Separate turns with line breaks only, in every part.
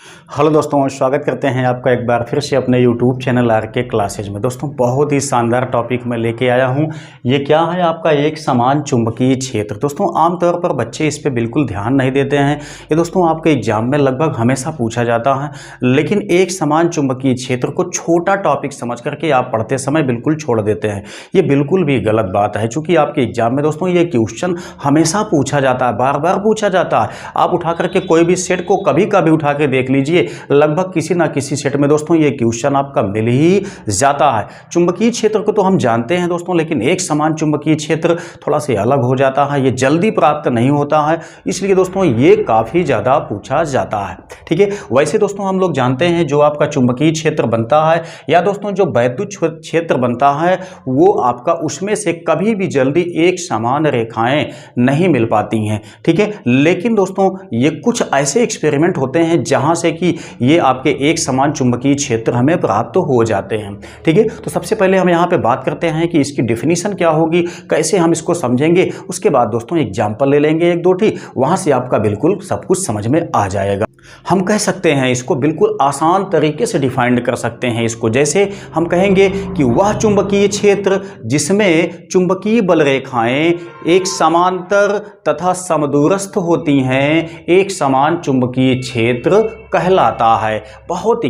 Hello दोस्तों, स्वागत करते हैं आपका एक बार फिर से अपने YouTube चैनल आरके क्लासेज में। दोस्तों, बहुत ही शानदार टॉपिक मैं लेके आया हूं। ये क्या है? आपका एक समान चुंबकीय क्षेत्र। दोस्तों, आमतौर पर बच्चे इस पे बिल्कुल ध्यान नहीं देते हैं। ये दोस्तों आपके एग्जाम में लगभग हमेशा पूछा जाता है, लेकिन एक समान चुंबकीय क्षेत्र को छोटा टॉपिक समझ करके आप पढ़ते समय बिल्कुल छोड़ देते हैं। ये बिल्कुल भी गलत बात है, चूँकि आपके एग्जाम में दोस्तों ये क्वेश्चन हमेशा पूछा जाता है, बार बार पूछा जाता है। आप उठा करके कोई भी सेट को कभी कभी उठा के देख लीजिए, लगभग किसी ना किसी सेट में दोस्तों ये क्वेश्चन आपका मिल ही जाता है। चुंबकीय क्षेत्र को तो हम जानते हैं दोस्तों, लेकिन एक समान चुंबकीय क्षेत्र थोड़ा सा अलग हो जाता है, ये जल्दी प्राप्त नहीं होता है, इसलिए दोस्तों ये काफ़ी ज़्यादा पूछा जाता है। ठीक है, वैसे दोस्तों हम लोग जानते हैं जो आपका चुंबकीय क्षेत्र बनता है या दोस्तों जो वैद्युत क्षेत्र बनता है, वो आपका उसमें से कभी भी जल्दी एक समान रेखाएं नहीं मिल पाती हैं। ठीक है, लेकिन दोस्तों ये कुछ ऐसे एक्सपेरिमेंट होते हैं जहां से कि ये आपके एक समान चुंबकीय क्षेत्र हमें प्राप्त हो जाते हैं। ठीक है, तो सबसे पहले हम यहाँ पे बात करते हैं कि इसकी डेफिनेशन क्या होगी, कैसे हम इसको समझेंगे। उसके बाद दोस्तों एग्जाम्पल ले लेंगे एक दो ठी, वहां से आपका बिल्कुल सब कुछ समझ में आ जाएगा। हम कह सकते हैं इसको बिल्कुल आसान तरीके से डिफाइंड कर सकते हैं इसको, जैसे हम कहेंगे कि वह चुंबकीय क्षेत्र जिसमें चुंबकीय बल रेखाएं एक समांतर तथा समदूरस्थ होती हैं, एक समान चुंबकीय क्षेत्र कहलाता है। बहुत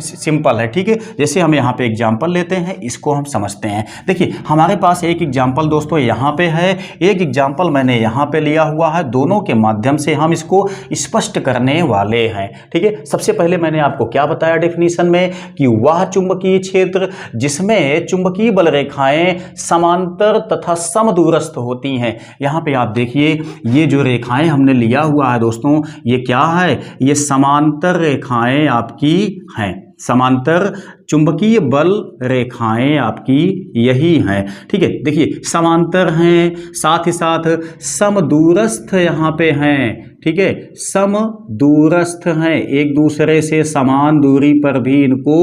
सिंपल है। ठीक है, जैसे हम यहाँ पे एग्जाम्पल लेते हैं, इसको हम समझते हैं। देखिए हमारे पास एक एग्जाम्पल दोस्तों यहाँ पे है, एक एग्जाम्पल मैंने यहाँ पे लिया हुआ है, दोनों के माध्यम से हम इसको स्पष्ट करने वाले हैं। ठीक है, सबसे पहले मैंने आपको क्या बताया डेफिनेशन में कि वह चुंबकीय क्षेत्र जिसमें चुंबकीय बल रेखाएं समांतर तथा समदूरस्थ होती हैं। यहाँ पे आप देखिए ये जो रेखाएं हमने लिया हुआ है दोस्तों, ये क्या है? ये समांतर रेखाएं आपकी हैं, समांतर चुंबकीय बल रेखाएं आपकी यही हैं। ठीक है, देखिए समांतर हैं, साथ ही साथ समदूरस्थ यहाँ पे हैं। ठीक है, समदूरस्थ हैं, एक दूसरे से समान दूरी पर भी इनको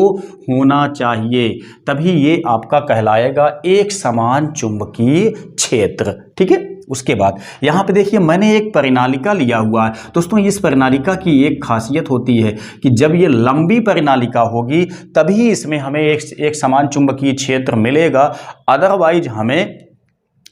होना चाहिए, तभी ये आपका कहलाएगा एक समान चुंबकीय क्षेत्र। ठीक है, उसके बाद यहाँ पे देखिए मैंने एक परिनालिका लिया हुआ है दोस्तों। इस परिनालिका की एक खासियत होती है कि जब ये लंबी परिनालिका होगी तभी इसमें हमें एक समान चुंबकीय क्षेत्र मिलेगा, अदरवाइज हमें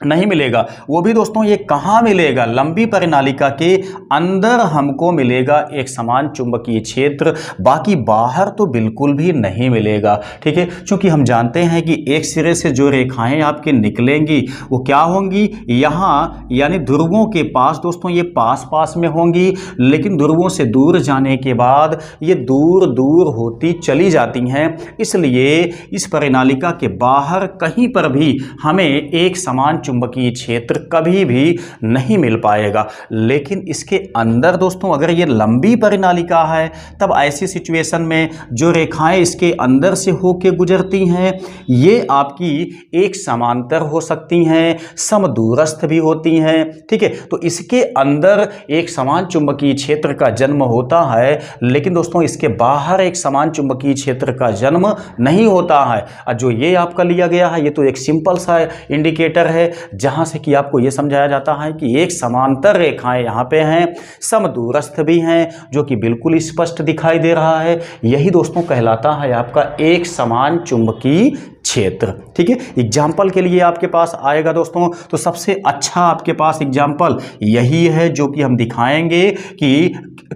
नहीं मिलेगा। वो भी दोस्तों ये कहाँ मिलेगा? लंबी परिनालिका के अंदर हमको मिलेगा एक समान चुंबकीय क्षेत्र, बाकी बाहर तो बिल्कुल भी नहीं मिलेगा। ठीक है, क्योंकि हम जानते हैं कि एक सिरे से जो रेखाएं आपके निकलेंगी वो क्या होंगी? यहाँ यानी ध्रुवों के पास दोस्तों ये पास पास में होंगी, लेकिन ध्रुवों से दूर जाने के बाद ये दूर दूर होती चली जाती हैं। इसलिए इस परिनालिका के बाहर कहीं पर भी हमें एक समान चुंबकीय क्षेत्र कभी भी नहीं मिल पाएगा। लेकिन इसके अंदर दोस्तों अगर ये लंबी परिनालिका है, तब ऐसी सिचुएशन में जो रेखाएं इसके अंदर से होके गुजरती हैं ये आपकी एक समांतर हो सकती हैं, समदूरस्थ भी होती हैं। ठीक है, तो इसके अंदर एक समान चुंबकीय क्षेत्र का जन्म होता है, लेकिन दोस्तों इसके बाहर एक समान चुंबकीय क्षेत्र का जन्म नहीं होता है। और जो ये आपका लिया गया है ये तो एक सिंपल सा इंडिकेटर है, जहां से कि आपको यह समझाया जाता है कि एक समांतर रेखाएं यहां पे हैं, समदूरस्थ भी हैं, जो कि बिल्कुल स्पष्ट दिखाई दे रहा है। यही दोस्तों कहलाता है आपका एक समान चुंबकीय क्षेत्र। ठीक है, एग्जाम्पल के लिए आपके पास आएगा दोस्तों, तो सबसे अच्छा आपके पास एग्जाम्पल यही है जो कि हम दिखाएंगे कि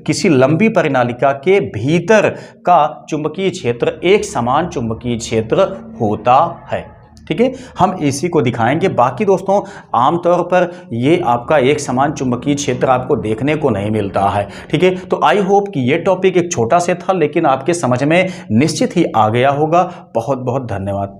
किसी लंबी परिनालिका के भीतर का चुंबकीय क्षेत्र एक समान चुंबकीय क्षेत्र होता है। ठीक है, हम इसी को दिखाएंगे। बाकी दोस्तों आमतौर पर ये आपका एक समान चुंबकीय क्षेत्र आपको देखने को नहीं मिलता है। ठीक है, तो आई होप कि ये टॉपिक एक छोटा से था, लेकिन आपके समझ में निश्चित ही आ गया होगा। बहुत बहुत धन्यवाद।